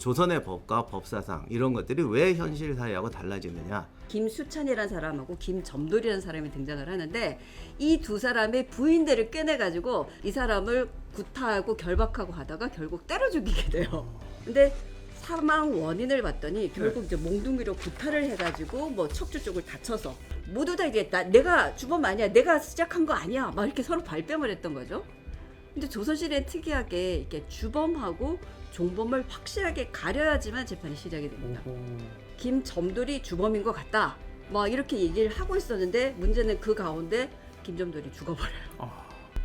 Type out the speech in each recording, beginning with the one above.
조선의 법과 법사상 이런 것들이 왜 현실 사회하고 달라지느냐. 김수찬이라는 사람하고 김점돌이라는 사람이 등장을 하는데 이 두 사람의 부인들을 꺼내가지고 이 사람을 구타하고 결박하고 하다가 결국 때려 죽이게 돼요. 근데 사망 원인을 봤더니 결국 이제 몽둥이로 구타를 해가지고 뭐 척추 쪽을 다쳐서 모두 다 이제 내가 주범 아니야, 내가 시작한 거 아니야, 막 이렇게 서로 발뺌을 했던 거죠. 근데 조선시대에 특이하게 이렇게 주범하고 종범을 확실하게 가려야지만 재판이 시작이 됩니다. 김점돌이 주범인 것 같다, 막 이렇게 얘기를 하고 있었는데 문제는 그 가운데 김점돌이 죽어버려요.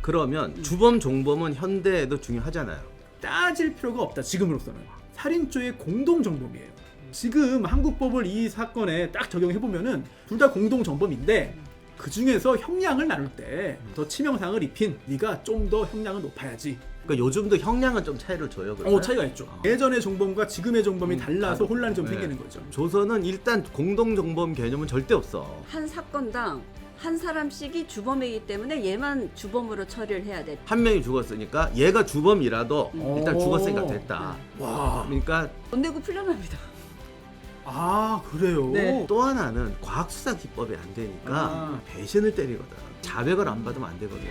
그러면 주범 종범은 현대에도 중요하잖아요. 따질 필요가 없다. 지금으로서는 살인죄의 공동정범이에요. 지금 한국법을 이 사건에 딱 적용해보면은 둘 다 공동정범인데 그 중에서 형량을 나눌 때 더 치명상을 입힌 네가 좀 더 형량을 높아야지. 그러니까 요즘도 형량은 좀 차이를 줘요. 그러면? 차이가 있죠. 예전의 정범과 지금의 정범이 달라서 혼란이 좀 생기는 거죠. 조선은 일단 공동정범 개념은 절대 없어. 한 사건당 한 사람씩이 주범이기 때문에 얘만 주범으로 처리를 해야 돼. 한 명이 죽었으니까 얘가 주범이라도 일단 오. 죽었으니까 됐다. 와, 그러니까 돈 내고 풀려납니다. 그래요? 네. 또 하나는 과학수사 기법이 안 되니까 배신을 때리거든. 자백을 안 받으면 안 되거든.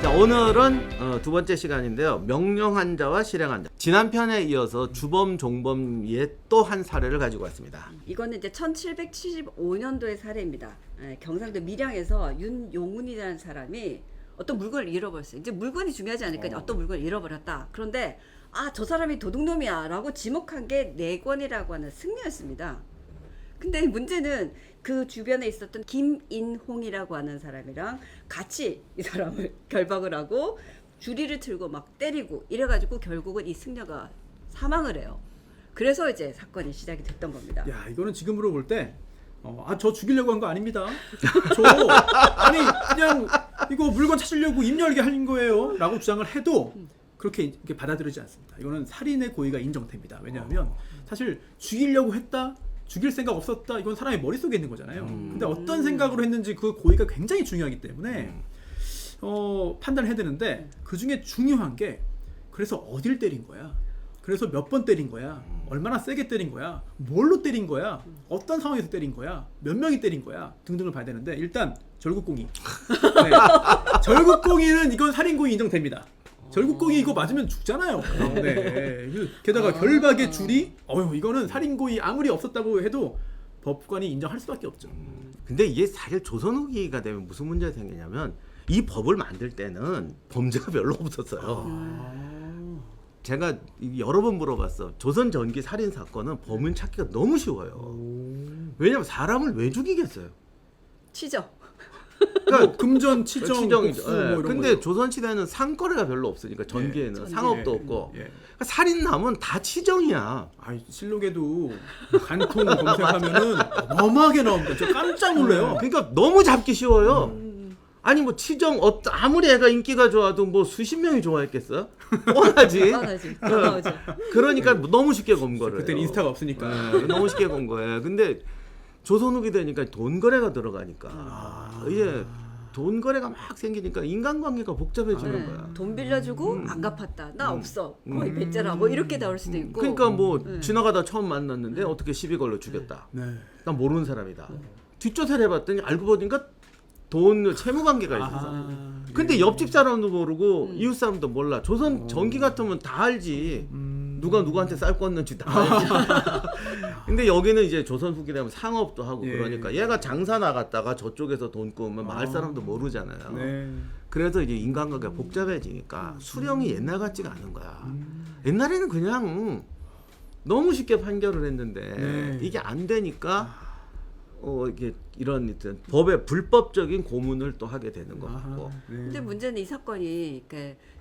자, 오늘은 두 번째 시간인데요. 명령한 자와 실행한 자. 지난 편에 이어서 주범 종범의 또 한 사례를 가지고 왔습니다. 이거는 이제 1775년도의 사례입니다. 경상도 밀양에서 윤용운이라는 사람이 어떤 물건을 잃어버렸어요. 이제 물건이 중요하지 않으니까 어떤 물건을 잃어버렸다. 그런데 저 사람이 도둑놈이야 라고 지목한 게 내권이라고 하는 승려였습니다. 근데 문제는 그 주변에 있었던 김인홍이라고 하는 사람이랑 같이 이 사람을 결박을 하고 주리를 틀고 막 때리고 이래가지고 결국은 이 승려가 사망을 해요. 그래서 이제 사건이 시작이 됐던 겁니다. 야, 이거는 지금으로 볼 때 저 죽이려고 한 거 아닙니다. 그냥 이거 물건 찾으려고 입 열게 한 거예요 라고 주장을 해도 그렇게 받아들이지 않습니다. 이거는 살인의 고의가 인정됩니다. 왜냐하면 사실 죽이려고 했다, 죽일 생각 없었다, 이건 사람의 머릿속에 있는 거잖아요. 근데 어떤 생각으로 했는지 그 고의가 굉장히 중요하기 때문에 판단을 해야 되는데 그 중에 중요한 게 그래서 어딜 때린 거야, 그래서 몇 번 때린 거야, 얼마나 세게 때린 거야, 뭘로 때린 거야, 어떤 상황에서 때린 거야, 몇 명이 때린 거야 등등을 봐야 되는데 일단 절국공이 절국공이는 이건 살인고의 인정됩니다. 절국공이 이거 맞으면 죽잖아요. 네. 게다가 결박의 줄이 이거는 살인고의 아무리 없었다고 해도 법관이 인정할 수밖에 없죠. 근데 이게 사실 조선 후기가 되면 무슨 문제가 생기냐면 이 법을 만들 때는 범죄가 별로 없었어요. 제가 여러 번 물어봤어. 조선 전기 살인 사건은 범인 찾기가 너무 쉬워요. 왜냐면 사람을 왜 죽이겠어요? 치죠. 그러니까 금전, 치정, 치정이죠. 복수 뭐 이런 근데 거죠. 조선 시대는 상거래가 별로 없으니까 전기에는 상업도 없고 예. 그러니까 살인 남은 다 치정이야. 실록에도 간통 검색하면은 어마어마하게 나옵니다. 저 깜짝 놀래요. 그러니까 너무 잡기 쉬워요. 아니 뭐 치정 아무리 애가 인기가 좋아도 뭐 수십 명이 좋아했겠어? 뻔하지. 뻔하지. 나오죠. 그러니까 너무 쉽게 검 거예요. 그때는 인스타가 없으니까. 너무 쉽게 검 거예요. 근데 조선 후기 되니까 돈 거래가 들어가니까 이제 돈 거래가 막 생기니까 인간관계가 복잡해지는 거야. 돈 빌려주고 안 갚았다, 나 없어, 거의 배째라, 뭐 이렇게 나올 수도 있고. 그러니까 뭐 지나가다 처음 만났는데 어떻게 시비 걸로 죽였다. 네. 난 모르는 사람이다. 뒷조사를 해봤더니 알고 보니까 돈 채무 관계가 있었어. 근데 옆집 사람도 모르고 이웃 사람도 몰라. 조선 전기 같으면 다 알지. 누가 누구한테 쌀 껐는지 다 알지. 근데 여기는 이제 조선 후기 되면 상업도 하고 그러니까 얘가 장사 나갔다가 저쪽에서 돈 꾸면 마을 사람도 모르잖아요. 네. 그래서 이제 인간관계가 복잡해지니까 수령이 옛날 같지가 않은 거야. 옛날에는 그냥 너무 쉽게 판결을 했는데 이게 안 되니까 이게 이런 법의 불법적인 고문을 또 하게 되는 것 같고. 근데 문제는 이 사건이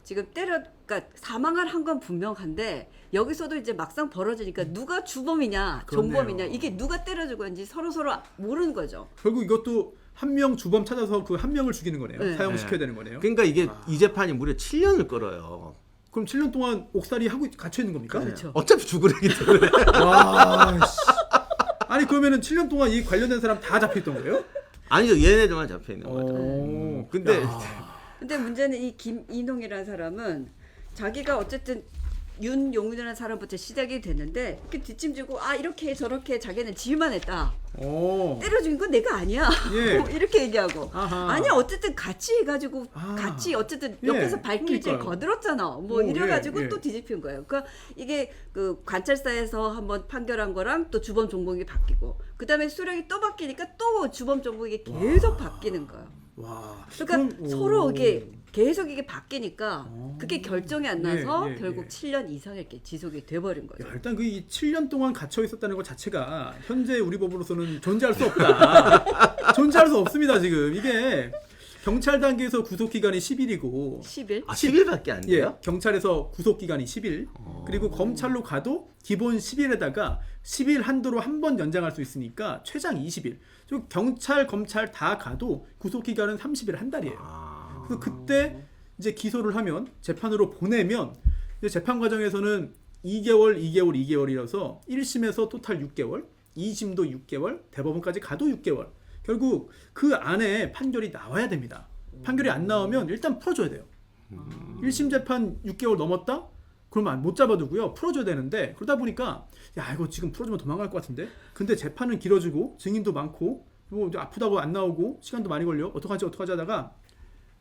지금 그러니까 사망을 한 건 분명한데 여기서도 이제 막상 벌어지니까 누가 주범이냐, 종범이냐, 이게 누가 때려주고 있는지 서로 모르는 거죠. 결국 이것도 한 명 주범 찾아서 그 한 명을 죽이는 거네요. 네. 사형시켜야 되는 거네요. 그러니까 이게 이 재판이 무려 7년을 끌어요. 그럼 7년 동안 옥살이 하고 갇혀 있는 겁니까? 그렇죠. 어차피 죽으려기 때문에. 와, 아니 그러면은 7년 동안 이 관련된 사람 다 잡혀 있던 거예요? 아니죠, 얘네들만 잡혀 있는 거죠. 오. 근데 근데 문제는 이 김인홍이라는 사람은 자기가 어쨌든 윤용이라는 사람부터 시작이 됐는데 이렇게 뒷짐지고 이렇게 저렇게 자기는 지휘만 했다. 때려 죽인 건 내가 아니야. 예. 이렇게 얘기하고 아하. 아니 어쨌든 같이 해가지고 같이 어쨌든 예. 옆에서 발길질 그러니까요. 거들었잖아. 뭐 오, 이래가지고 예. 또 뒤집힌 거예요. 그러니까 이게 그 관찰사에서 한번 판결한 거랑 또 주범 종목이 바뀌고 그 다음에 수령이 또 바뀌니까 또 주범 종목이 계속 바뀌는 거예요. 와. 그러니까 그럼, 서로 오. 이게 계속 바뀌니까 그게 결정이 안 나서 예, 예, 결국 예. 7년 이상 이렇게 지속이 돼버린 거죠. 야, 일단 그 이 7년 동안 갇혀 있었다는 것 자체가 현재 우리 법으로서는 존재할 수 없다. 존재할 수 없습니다, 지금. 이게 경찰 단계에서 구속 기간이 10일이고 10일? 10일밖에 안 돼요? 경찰에서 구속 기간이 10일. 그리고 검찰로 가도 기본 10일에다가 10일 한도로 한 번 연장할 수 있으니까 최장 20일. 즉 경찰, 검찰 다 가도 구속 기간은 30일 한 달이에요. 그래서 그때 이제 기소를 하면 재판으로 보내면 이제 재판 과정에서는 2개월, 2개월이라서 1심에서 토탈 6개월, 2심도 6개월, 대법원까지 가도 6개월. 결국 그 안에 판결이 나와야 됩니다. 판결이 안 나오면 일단 풀어줘야 돼요. 1심 재판 6개월 넘었다? 그러면 못 잡아두고요. 풀어줘야 되는데 그러다 보니까 야 이거 지금 풀어주면 도망갈 것 같은데? 근데 재판은 길어지고 증인도 많고 뭐 아프다고 안 나오고 시간도 많이 걸려. 어떡하지 하다가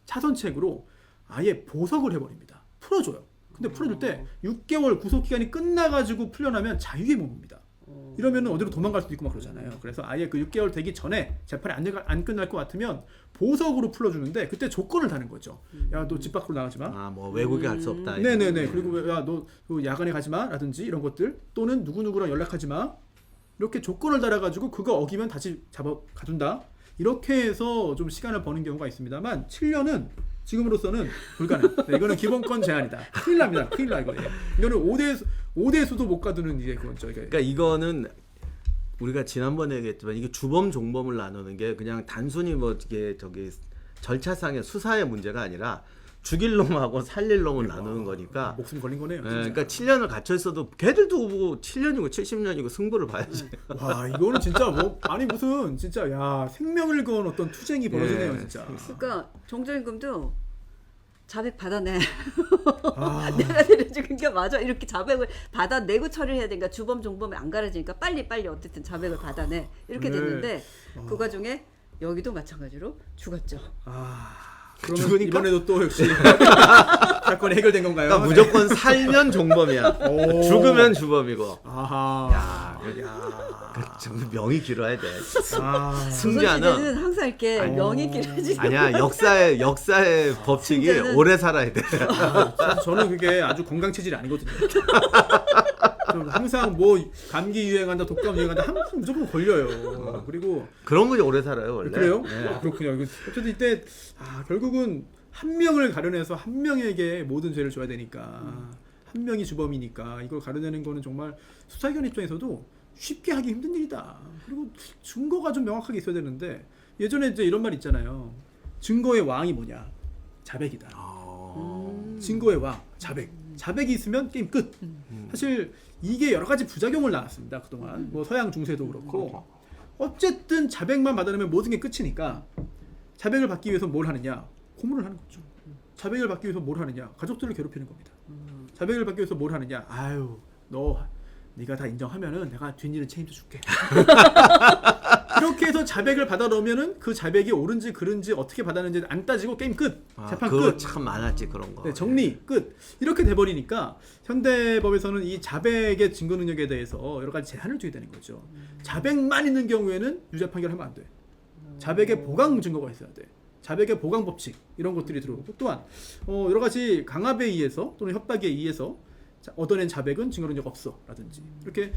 차선책으로 아예 보석을 해버립니다. 풀어줘요. 근데 풀어줄 때 6개월 구속기간이 끝나가지고 풀려나면 자유의 몸입니다. 이러면 어디로 도망갈 수도 있고 막 그러잖아요. 그래서 아예 그 6개월 되기 전에 재판이 안 끝날 것 같으면 보석으로 풀어주는데 그때 조건을 다는 거죠. 야 너 집 밖으로 나가지 마. 뭐 외국에 갈 수 없다. 네네네. 그리고 야너 야간에 가지 마 라든지 이런 것들 또는 누구누구랑 연락하지 마. 이렇게 조건을 달아가지고 그거 어기면 다시 잡아 가둔다. 이렇게 해서 좀 시간을 버는 경우가 있습니다만 7년은 지금으로서는 불가능. 네, 이거는 기본권 제한이다. 큰일 납니다. 큰일 나 이거. 이거는 5대 수도 못 가두는 이제 그거죠. 그러니까 이거는 우리가 지난번에 얘기했지만 이게 주범 종범을 나누는 게 그냥 단순히 뭐 이게 저기 절차상의 수사의 문제가 아니라 죽일 놈하고 살릴 놈을 나누는 거니까 목숨 걸린 거네요. 진짜. 그러니까 7년을 갇혀 있어도 걔들도 뭐 7년이고 70년이고 승부를 봐야지. 와 이거는 진짜 뭐 아니 무슨 진짜 야 생명을 건 어떤 투쟁이 벌어지네요 진짜. 그러니까 정조임금도 자백 받아내. 아. 내가 내려준 게 맞아. 이렇게 자백을 받아내고 처리를 해야 되니까 주범 종범이 안 가려지니까 빨리 어쨌든 자백을 받아내. 이렇게 네. 됐는데 그 과정에 여기도 마찬가지로 죽었죠. 그러면 죽으니까? 이번에도 또 역시 사건이 해결된 건가요? 그러니까 무조건 살면 종범이야. 오. 죽으면 주범이고. 아하. 좀 명이 길어야 돼. 아. 조선시대는 승자는 항상 이렇게 명이 길어지는 아니야 역사의 법칙이 승자는- 오래 살아야 돼. 저는 그게 아주 건강 체질이 아니거든요. 좀 항상 뭐 감기 유행한다, 독감 유행한다 항상 무조건 걸려요. 그리고 그런 분이 오래 살아요 원래. 그래요? 네. 아, 그렇군요. 어쨌든 이때 결국은 한 명을 가려내서 한 명에게 모든 죄를 줘야 되니까 한 명이 주범이니까 이걸 가려내는 거는 정말 수사기관 입장에서도 쉽게 하기 힘든 일이다. 그리고 증거가 좀 명확하게 있어야 되는데 예전에 이제 이런 말 있잖아요. 증거의 왕이 뭐냐? 자백이다. 증거의 왕, 자백. 자백이 있으면 게임 끝. 사실 이게 여러 가지 부작용을 낳았습니다. 그동안 뭐 서양 중세도 그렇고 어쨌든 자백만 받아내면 모든 게 끝이니까 자백을 받기 위해서 뭘 하느냐? 고문을 하는 거죠. 자백을 받기 위해서 뭘 하느냐? 가족들을 괴롭히는 겁니다. 자백을 받기 위해서 뭘 하느냐? 아유, 네가 다 인정하면은 내가 뒷일은 책임져 줄게. 이렇게 해서 자백을 받아 놓으면은 그 자백이 옳은지 그른지 어떻게 받았는지 안 따지고 게임 끝. 재판 그거 끝. 참 많았지 그런 거. 네, 정리 끝. 이렇게 돼 버리니까 현대법에서는 이 자백의 증거 능력에 대해서 여러 가지 제한을 두게 되는 거죠. 자백만 있는 경우에는 유죄 판결하면 안 돼. 자백의 보강 증거가 있어야 돼. 자백의 보강 법칙 이런 것들이 들어오고 또한 여러 가지 강압에 의해서 또는 협박에 의해서 얻어낸 자백은 증거 능력 없어 라든지 이렇게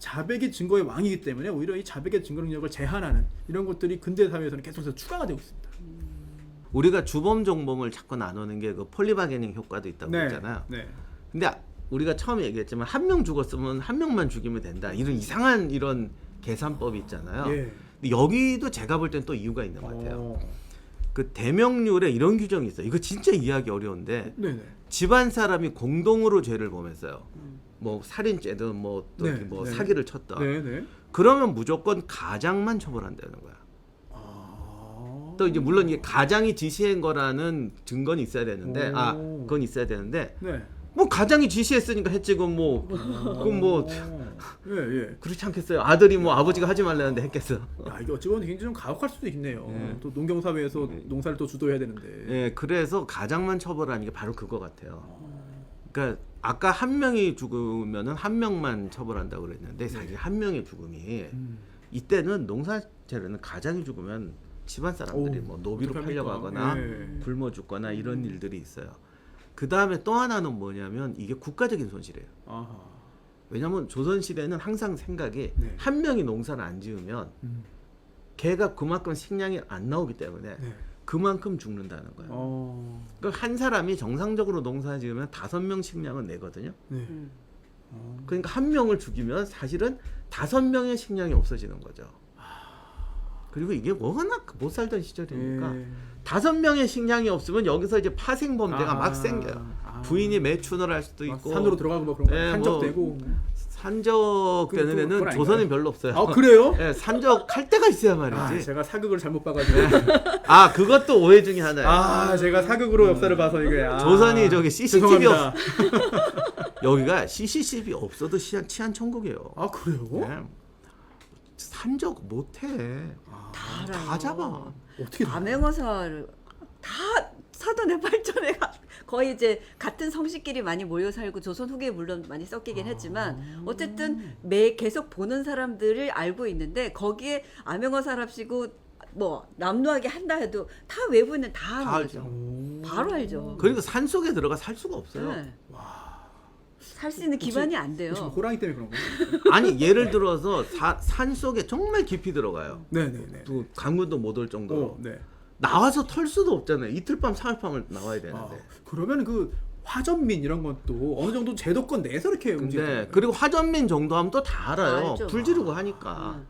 자백이 증거의 왕이기 때문에 오히려 이 자백의 증거 능력을 제한하는 이런 것들이 근대 사회에서는 계속해서 추가가 되고 있습니다. 우리가 주범 종범을 자꾸 나누는 게 그 폴리바게닝 효과도 있다고 했잖아요. 네. 근데 우리가 처음에 얘기했지만 한 명 죽었으면 한 명만 죽이면 된다. 이런 이상한 이런 계산법이 있잖아요. 예. 근데 여기도 제가 볼 땐 또 이유가 있는 것 같아요. 그 대명률에 이런 규정이 있어요. 이거 진짜 이해하기 어려운데 네네. 집안 사람이 공동으로 죄를 범했어요. 뭐 살인죄든 뭐 또 네, 뭐 네. 사기를 쳤다. 네네. 그러면 무조건 가장만 처벌한다는 거야. 또 이제 물론 이게 가장이 지시한 거라는 증거는 있어야 되는데 그건 있어야 되는데 네. 뭐 가장이 지시했으니까 했지 그건 뭐 예. 그렇지 않겠어요. 아들이 뭐 아버지가 하지 말라는데 했겠어. 야, 이게 어찌 보면 굉장히 좀 가혹할 수도 있네요. 네. 또 농경사회에서 농사를 또 주도해야 되는데. 예, 그래서 가장만 처벌하는 게 바로 그거 같아요. 그러니까 아까 한 명이 죽으면은 한 명만 처벌한다고 그랬는데 사실 한 명의 죽음이 이때는 농사재료는 가장이 죽으면 집안 사람들이 오, 뭐 노비로 어떡합니까? 팔려고 하거나 예. 굶어 죽거나 이런 일들이 있어요. 그 다음에 또 하나는 뭐냐면 이게 국가적인 손실이에요. 아하. 왜냐면 조선시대는 항상 생각이 네. 한 명이 농사를 안 지으면 걔가 그만큼 식량이 안 나오기 때문에 네. 그만큼 죽는다는 거예요. 그러니까 한 사람이 정상적으로 농사 지으면 5명 식량은 내거든요. 네. 그러니까 한 명을 죽이면 사실은 5명의 식량이 없어지는 거죠. 그리고 이게 워낙 못 살던 시절이니까 예. 5명의 식량이 없으면 여기서 이제 파생 범죄가 막 생겨요. 부인이 매춘을 할 수도 막 있고 산으로 들어가고 막 그런 거 예, 한적되고. 산적되는 그건 애는 아닌가요? 조선은 별로 없어요. 아 그래요? 예, 산적할 때가 있어야 아, 말이지. 제가 사극을 잘못 봐가지고. 그것도 오해 중에 하나예요. 제가 사극으로 역사를 봐서 이게. 조선이 저기 CCTV 죄송합니다. 여기가 CCTV 없어도 치안 천국이에요. 아 그래요? 예. 산적 못해. 다 잡아. 어떻게? 암행어사를 다 사돈의 발전에가 거의 이제 같은 성씨끼리 많이 모여 살고 조선 후기에 물론 많이 섞이긴 했지만 어쨌든 매 계속 보는 사람들을 알고 있는데 거기에 암행어사랍시고 뭐 남루하게 한다 해도 다 외부는 다 아는 알죠. 거죠. 바로 알죠. 그러니까 산 속에 들어가 살 수가 없어요. 네. 살 수 있는 기반이 안 돼요. 혹시 호랑이 때문에 그런 거예요? 아니 예를 들어서 산 속에 정말 깊이 들어가요. 네네네. 또 강문도 못 올 정도로 네. 나와서 털 수도 없잖아요. 이틀밤 사흘밤을 나와야 되는데. 그러면 그 화전민 이런 것도 어느 정도 제도권 내에서 이렇게 근데 움직여요. 그리고 화전민 정도 하면 또 다 알아요. 알죠. 불 지르고 하니까.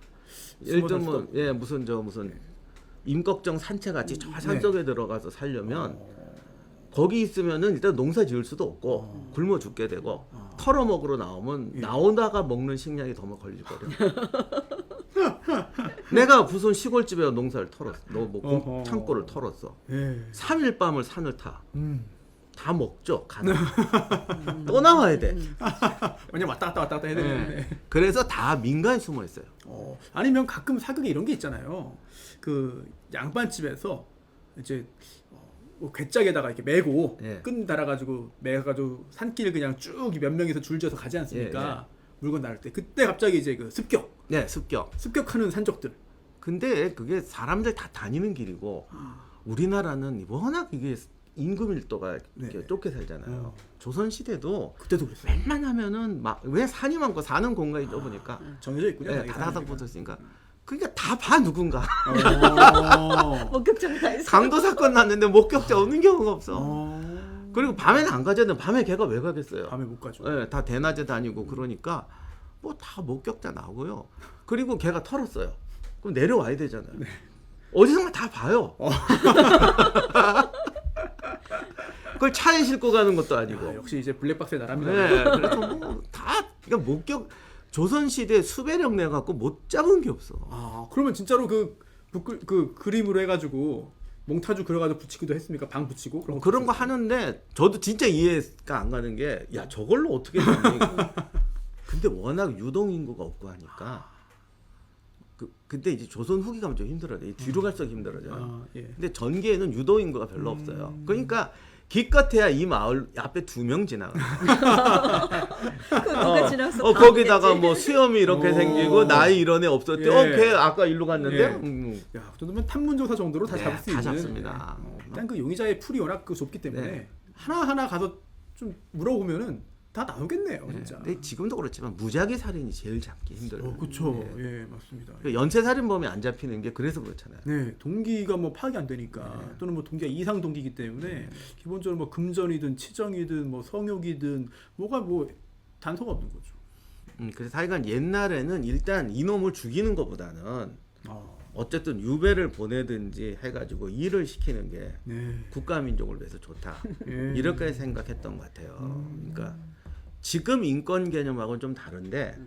예를 들면 무슨 임꺽정 산채 같이 저 산속에 들어가서 살려면 거기 있으면은 일단 농사 지을 수도 없고 굶어 죽게 되고 털어 먹으러 나오면 나오다가 먹는 식량이 더 걸릴 거예요. 내가 무슨 시골집에 농사를 털었어. 뭐 창고를 털었어. 예. 3일 밤을 산을 타. 다 먹죠. 가다. 또 나와야 돼. 왜냐면 왔다 갔다 해야 되는데. 그래서 다 민가에 숨어 있어요. 아니면 가끔 사극에 이런 게 있잖아요. 그 양반집에서 이제 뭐 괴짝에다가 이렇게 메고 예. 끈 달아가지고 매가지고 산길 그냥 쭉 몇 명이서 줄지어서 가지 않습니까? 물건 나를 때 그때 갑자기 이제 그 네, 습격. 습격하는 산적들. 근데 그게 사람들 다 다니는 길이고 우리나라는 워낙 이게 인구 밀도가 이렇게 네. 좁게 살잖아요. 조선 시대도 그때도 그랬어요. 웬만하면은 막 왜 산이 많고 사는 공간이 좁으니까 정해져 있군요. 네, 다다닥 붙어 있으니까 그러니까 다 봐 누군가. 목격자가 다 있어. 강도 사건 났는데 목격자 없는 경우가 없어. 그리고 밤에는 안 가잖아요. 밤에 걔가 왜 가겠어요? 밤에 못 가죠. 네, 다 대낮에 다니고 그러니까 뭐 다 목격자 나오고요. 그리고 걔가 털었어요. 그럼 내려와야 되잖아요. 어디선가 다 봐요. 그걸 차에 싣고 가는 것도 아니고. 역시 이제 블랙박스의 나라입니다. 네, 그래서 뭐다 그러니까 목격 조선 시대 수배령 내 갖고 못 잡은 게 없어. 그러면 진짜로 그 그림으로 해가지고 몽타주 그려가지고 붙이기도 했습니까? 방 붙이고 그런 거 하는데 저도 진짜 이해가 안 가는 게 야 저걸로 어떻게 되니? 근데 워낙 유동 인구가 없고 하니까 근데 이제 조선 후기 가면 좀 힘들어요. 뒤로 갈수록 힘들어져요. 예. 근데 전기에는 유동 인구가 별로 없어요. 그러니까 기껏해야 이 마을 앞에 2명 지나가. 누가 지나서 거기다가 뭐 수염이 이렇게 생기고 나이 이런 애 없었대. 예. 걔 아까 일로 갔는데. 예. 야, 그 정도면 탐문조사 정도로 다 네, 잡을 수 다 있는. 잡습니다. 일단 그 용의자의 풀이 워낙 좁기 때문에 네. 하나 가서 좀 물어보면은 다 나오겠네요, 네. 진짜. 근데 지금도 그렇지만 무작위 살인이 제일 잡기 힘들어요. 그렇죠. 네. 예, 맞습니다. 연쇄 살인범이 안 잡히는 게 그래서 그렇잖아요. 네, 동기가 뭐 파악이 안 되니까 또는 뭐 동기가 이상 동기이기 때문에 기본적으로 뭐 금전이든 치정이든 뭐 성욕이든 뭐가 뭐 단서가 없는 거죠. 그래서 하여간 옛날에는 일단 이놈을 죽이는 것보다는 어쨌든 유배를 보내든지 해가지고 일을 시키는 게 네. 국가 민족을 위해서 좋다. 예. 이렇게 생각했던 것 같아요. 그러니까 지금 인권 개념하고는 좀 다른데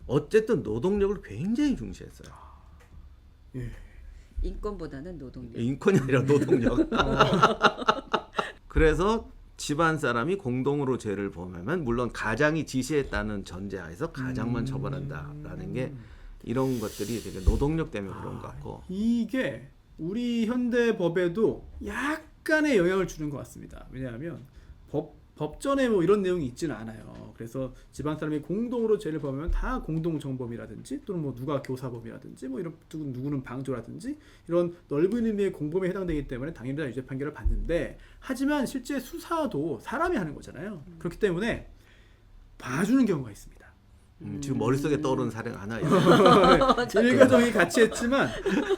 어쨌든 노동력을 굉장히 중시했어요. 예. 인권보다는 노동력. 인권이 아니라 노동력. 그래서 집안 사람이 공동으로 죄를 범하면 물론 가장이 지시했다는 전제하에서 가장만 처벌한다라는 게 이런 것들이 되게 노동력 때문에 그런 것 같고. 이게 우리 현대 법에도 약간의 영향을 주는 것 같습니다. 왜냐하면 법전에 뭐 이런 내용이 있지는 않아요. 그래서 집안 사람이 공동으로 죄를 범하면 다 공동정범이라든지 또는 뭐 누가 교사범이라든지 뭐 이런 누구는 방조라든지 이런 넓은 의미의 공범에 해당되기 때문에 당연히 유죄 판결을 받는데, 하지만 실제 수사도 사람이 하는 거잖아요. 그렇기 때문에 봐주는 경우가 있습니다. 지금 머릿속에 떠오르는 사례가 하나 있어요. 일가족이 같이 했지만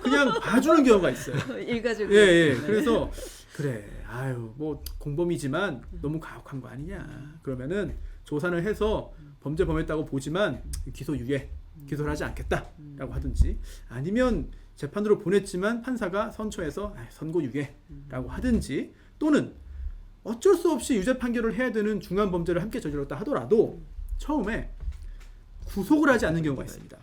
그냥 봐주는 경우가 있어요. 일가족이. 예. 그래서 그래, 아유 뭐 공범이지만 너무 가혹한 거 아니냐. 그러면은 조사를 해서 범죄 범했다고 보지만 기소 유예, 기소를 하지 않겠다라고 하든지, 아니면 재판으로 보냈지만 판사가 선처해서 선고 유예라고 하든지, 또는 어쩔 수 없이 유죄 판결을 해야 되는 중한 범죄를 함께 저질렀다 하더라도 처음에 구속을 하지 않는 경우가 있습니다.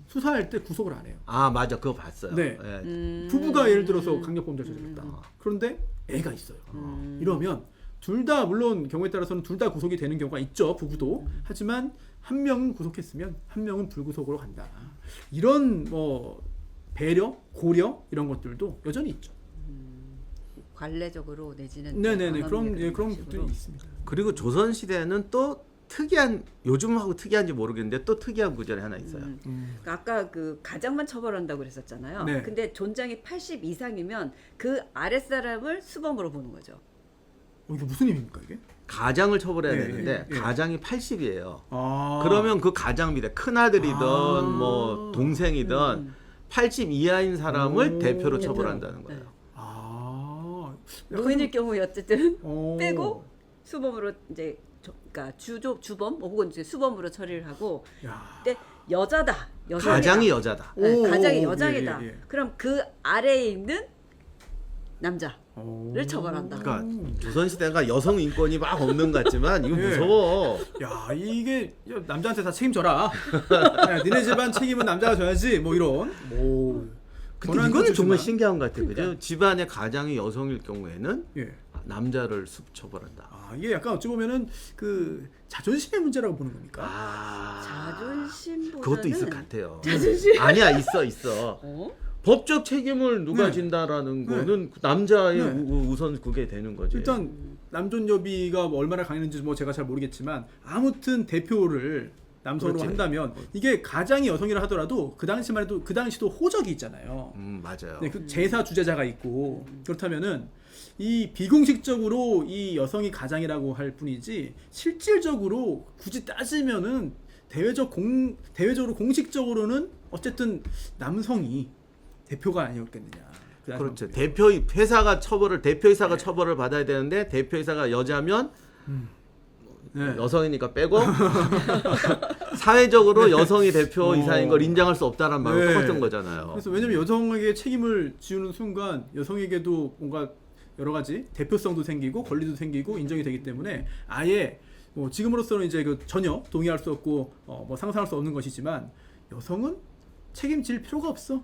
수사할 때 구속을 안 해요. 아 맞아, 그거 봤어요. 네. 예. 부부가 예를 들어서 강력범죄를 저질렀다. 그런데 애가 있어요. 이러면 둘 다, 물론 경우에 따라서는 둘 다 구속이 되는 경우가 있죠, 부부도. 하지만 한 명은 구속했으면 한 명은 불구속으로 간다. 이런 뭐 배려, 고려 이런 것들도 여전히 있죠. 관례적으로 내지는 네네네, 그런 식으로. 것들이 있습니다. 그리고 조선 시대는 또 특이한, 요즘하고 특이한지 모르겠는데 또 특이한 구절이 하나 있어요. 그러니까 아까 그 가장만 처벌한다고 그랬었잖아요. 네. 근데 존장이 80 이상이면 그 아랫사람을 수범으로 보는 거죠. 이게 무슨 의미입니까 이게? 가장을 처벌해야 예, 되는데 예. 가장이 80이에요. 아. 그러면 그 가장 밑에 큰 아들이든 아. 뭐 동생이든 80 이하인 사람을 오. 대표로 처벌한다는 네. 거예요. 아. 노인일 경우에 어쨌든 오. 빼고 수범으로 이제 그러니까 주범 혹은 이제 수범으로 처리를 하고, 야. 근데 여자다. 가장이 여자다. 네, 오. 가장이 여장이다. 예. 그럼 그 아래에 있는 남자를 오. 처벌한다. 그러니까 조선 시대가 여성 인권이 막 없는 것 같지만 이거 예. 무서워. 야, 이게 남자한테 다 책임져라. 야, 니네 집안 책임은 남자가 져야지. 뭐 이런. 오. 근데 이거는 정말 신기한 것 같아요. 그죠? 집안의 가장이 여성일 경우에는 예. 남자를 처벌한다. 아, 이게 약간 어찌 보면은 그 자존심의 문제라고 보는 겁니까? 자존심보다는 그것도 있을 것 같아요. 자존심. 아니야, 있어. 어? 법적 책임을 누가 네. 진다라는 네. 거는 남자의 네. 우선 그게 되는 거지. 일단 남존여비가 뭐 얼마나 강했는지 뭐 제가 잘 모르겠지만 아무튼 대표를 남성으로 그렇지. 한다면 이게 가장이 여성이라 하더라도 그 당시만 해도 그 당시도 호적이 있잖아요. 맞아요. 네, 그 제사 주제자가 있고 그렇다면은 이 비공식적으로 이 여성이 가장이라고 할 뿐이지 실질적으로 굳이 따지면은 대외적으로 공식적으로는 어쨌든 남성이 대표가 아니었겠느냐. 그렇죠. 회사가 대표이사가 처벌을 받아야 되는데 대표이사가 여자면 네. 여성이니까 빼고 사회적으로 여성이 대표이사인 걸 인정할 수 없다는 말을 네. 커졌던 거잖아요. 그래서 왜냐면 여성에게 책임을 지우는 순간 여성에게도 뭔가 여러 가지 대표성도 생기고 권리도 생기고 인정이 되기 때문에 아예 뭐 지금으로서는 이제 그 전혀 동의할 수 없고 뭐 상상할 수 없는 것이지만 여성은 책임질 필요가 없어.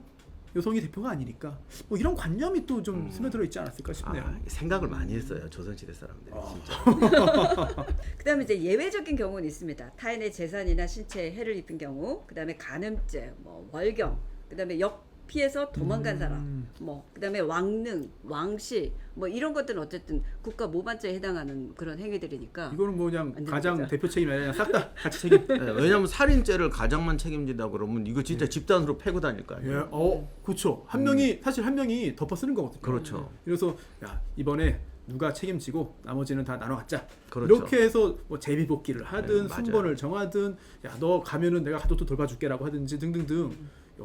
여성이 대표가 아니니까 뭐 이런 관념이 또 좀 스며들어 있지 않았을까 싶네요. 생각을 많이 했어요. 조선시대 사람들이 진짜. 그다음에 이제 예외적인 경우는 있습니다. 타인의 재산이나 신체에 해를 입힌 경우, 그다음에 간음죄, 뭐 월경, 그다음에 피해서 도망간 사람, 뭐 그다음에 왕능, 왕실, 뭐 이런 것들은 어쨌든 국가 모반죄에 해당하는 그런 행위들이니까. 이거는 뭐 그냥 안 가장 됩니다. 대표 책임이 아니라 싹 다 같이 책임. 네, 왜냐하면 살인죄를 가장만 책임진다 그러면 이거 진짜 집단으로 패고 다닐 거 예, 아니에요. 그렇죠. 한 명이 사실 한 명이 덮어 쓰는 거거든요. 그렇죠. 그래서 야 이번에 누가 책임지고 나머지는 다 나눠 갖자. 그렇죠. 이렇게 해서 뭐 제비복귀를 하든 네, 맞아요. 순번을 정하든 야 너 가면은 내가 가족도 돌봐줄게라고 하든지 등등등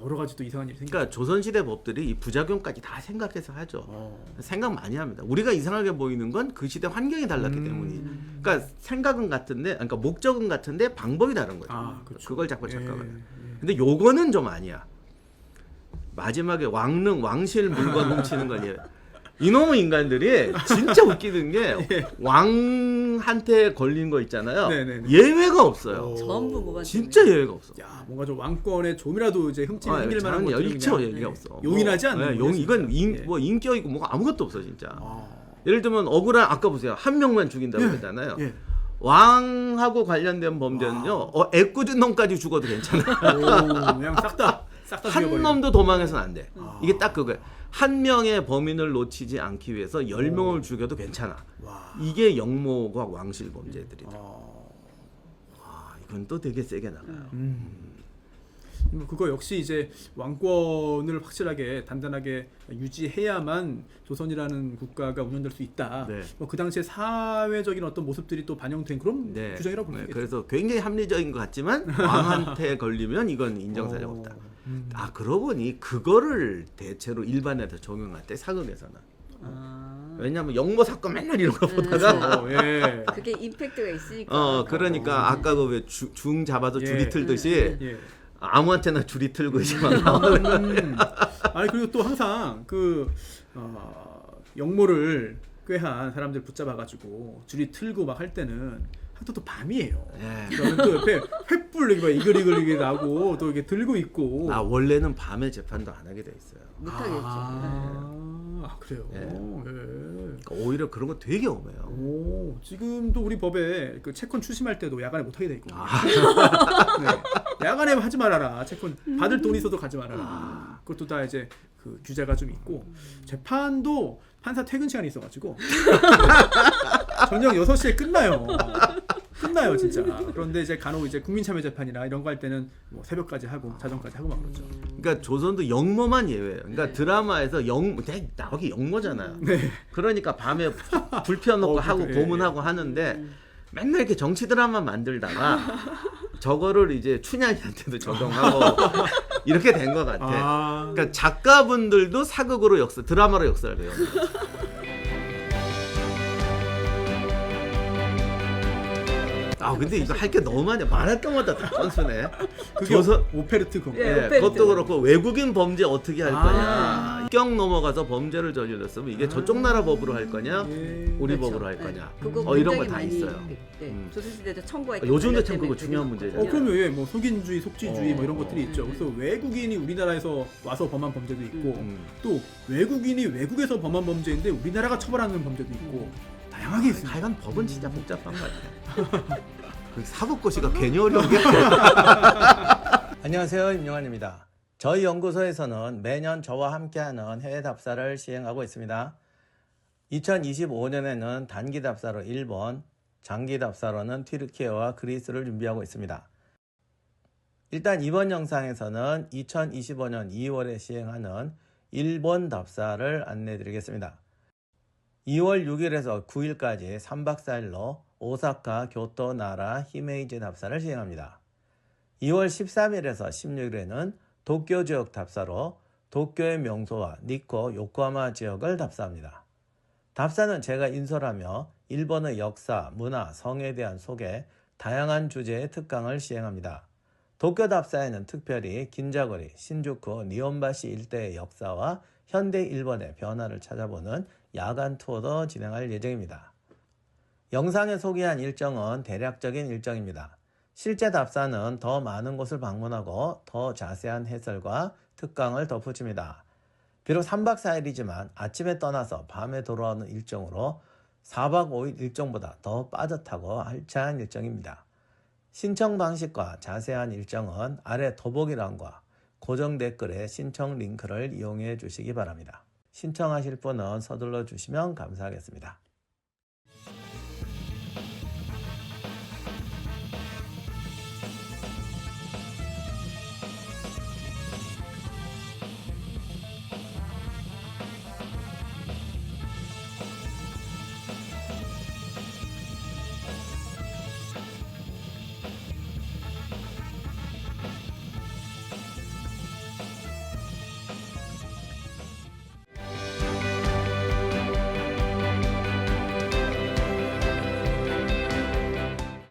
여러 가지 또 이상한 일이 생겨. 그러니까 조선시대 법들이 이 부작용까지 다 생각해서 하죠. 생각 많이 합니다. 우리가 이상하게 보이는 건 그 시대 환경이 달랐기 때문이지. 그러니까 생각은 같은데, 그러니까 목적은 같은데 방법이 다른 거죠. 그렇죠. 그걸 자꾸 예, 착각을 해요. 예. 근데 요거는 좀 아니야. 마지막에 왕실 물건 훔치는 건 이놈의 인간들이 진짜 웃기는 게 예. 왕한테 걸린 거 있잖아요. 네네네. 예외가 없어요. 전부 뭐가 진짜 예외가 없어. 야, 뭔가 좀 왕권에 좀이라도 이제 흠질 만한 것들은 일체 그냥, 얘기가 없어. 용인하지 않는 용 이건 예. 뭐 인격이고 뭐가 아무것도 없어 진짜. 아. 예를 들면 억울한 아까 보세요 한 명만 죽인다고 예. 그랬잖아요. 예. 왕하고 관련된 범죄는요 애꿎은 놈까지 죽어도 괜찮아. 오, 그냥 싹다 한 죽여버리는. 놈도 도망해서는 안 돼. 아. 이게 딱 그거야. 한 명의 범인을 놓치지 않기 위해서 10명을 죽여도 괜찮아. 와. 이게 영모과 왕실 범죄들이다. 아. 이건 또 되게 세게 나가요. 그거 역시 이제 왕권을 확실하게 단단하게 유지해야만 조선이라는 국가가 운영될 수 있다. 네. 그 당시에 사회적인 어떤 모습들이 또 반영된 그런 네. 규정이라고 볼 수 네, 있겠죠. 그래서 굉장히 합리적인 것 같지만 왕한테 걸리면 이건 인정사정 없다. 아 그러고 보니 그거를 대체로 일반에서 적용할 때 사극에서는 왜냐면 영모 사건 맨날 이런 거 보다가 예. 그게 임팩트가 있으니까. 그러니까 아까 그 왜 중 잡아서 예. 줄이 틀듯이 예. 아무한테나 줄이 틀고 이제 막 나오는 아니 그리고 또 항상 그 영모를 꾀한 사람들 붙잡아가지고 줄이 틀고 막 할 때는 또 밤이에요. 예. 그러면 또 옆에 횃불 이렇게 막 이글이글 나고 또 이렇게 들고 있고. 아 원래는 밤에 재판도 안 하게 돼 있어요. 못하겠죠. 아, 그래요. 예. 예. 그러니까 오히려 그런 거 되게 엄해요. 오, 지금도 우리 법에 그 채권 추심할 때도 야간에 못 하게 돼 있고. 네. 야간에 하지 말아라. 채권 받을 돈 있어도 가지 말아라. 그것도 다 이제 그 규제가 좀 있고 재판도 판사 퇴근 시간이 있어가지고 저녁 6시에 끝나요 진짜. 그런데 이제 간혹 이제 국민참여재판이나 이런 거 할 때는 뭐 새벽까지 하고 자정까지 하고 막 그러죠. 그러니까 조선도 영모만 예외예요. 그러니까 드라마에서 나오기 영모잖아요. 네. 그러니까 밤에 불 펴놓고 하고 그래. 고문하고 하는데 맨날 이렇게 정치 드라마 만들다가 저거를 이제 춘향이한테도 적용하고 이렇게 된 것 같아. 아, 그러니까 작가분들도 사극으로 드라마로 역사를 배워요. 아 근데 이거 할 게 너무 많아. 말할 때마다 다 선수네. 그게 오페르트 그거. 예. 예, 오페르트. 그것도 그렇고 외국인 범죄 어떻게 할 아. 거냐. 국경 넘어가서 범죄를 저질렀으면 이게 저쪽 나라 법으로 할 거냐, 예. 우리 그렇죠. 법으로 할 거냐. 그거 이런 거 굉장히 다 많이, 있어요. 네. 조선시대도 청구할 요즘도 참 그거 중요한 문제잖아요. 그럼요. 예, 뭐 속인주의, 속지주의 뭐 이런 어. 것들이 있죠. 그래서 외국인이 우리나라에서 와서 범한 범죄도 있고 음. 또 외국인이 외국에서 범한 범죄인데 우리나라가 처벌하는 범죄도 있고 다양하게 있습니다. 하여간 법은 진짜 복잡한 것 같아. 그 사법고시가 괜히 어려운 게 안녕하세요, 임영환입니다. 저희 연구소에서는 매년 저와 함께하는 해외 답사를 시행하고 있습니다. 2025년에는 단기 답사로 일본, 장기 답사로는 튀르키예와 그리스를 준비하고 있습니다. 일단 이번 영상에서는 2025년 2월에 시행하는 일본 답사를 안내드리겠습니다. 2월 6일에서 9일까지 3박 4일로 오사카, 교토, 나라, 히메이지 답사를 시행합니다. 2월 13일에서 16일에는 도쿄 지역 답사로 도쿄의 명소와 니코, 요코하마 지역을 답사합니다. 답사는 제가 인솔하며 일본의 역사, 문화, 성에 대한 소개, 다양한 주제의 특강을 시행합니다. 도쿄 답사에는 특별히 긴자거리, 신주쿠, 니혼바시 일대의 역사와 현대 일본의 변화를 찾아보는 야간 투어도 진행할 예정입니다. 영상에 소개한 일정은 대략적인 일정입니다. 실제 답사는 더 많은 곳을 방문하고 더 자세한 해설과 특강을 덧붙입니다. 비록 3박 4일이지만 아침에 떠나서 밤에 돌아오는 일정으로 4박 5일 일정보다 더 빠듯하고 알찬 일정입니다. 신청 방식과 자세한 일정은 아래 더보기란과 고정 댓글에 신청 링크를 이용해 주시기 바랍니다. 신청하실 분은 서둘러 주시면 감사하겠습니다.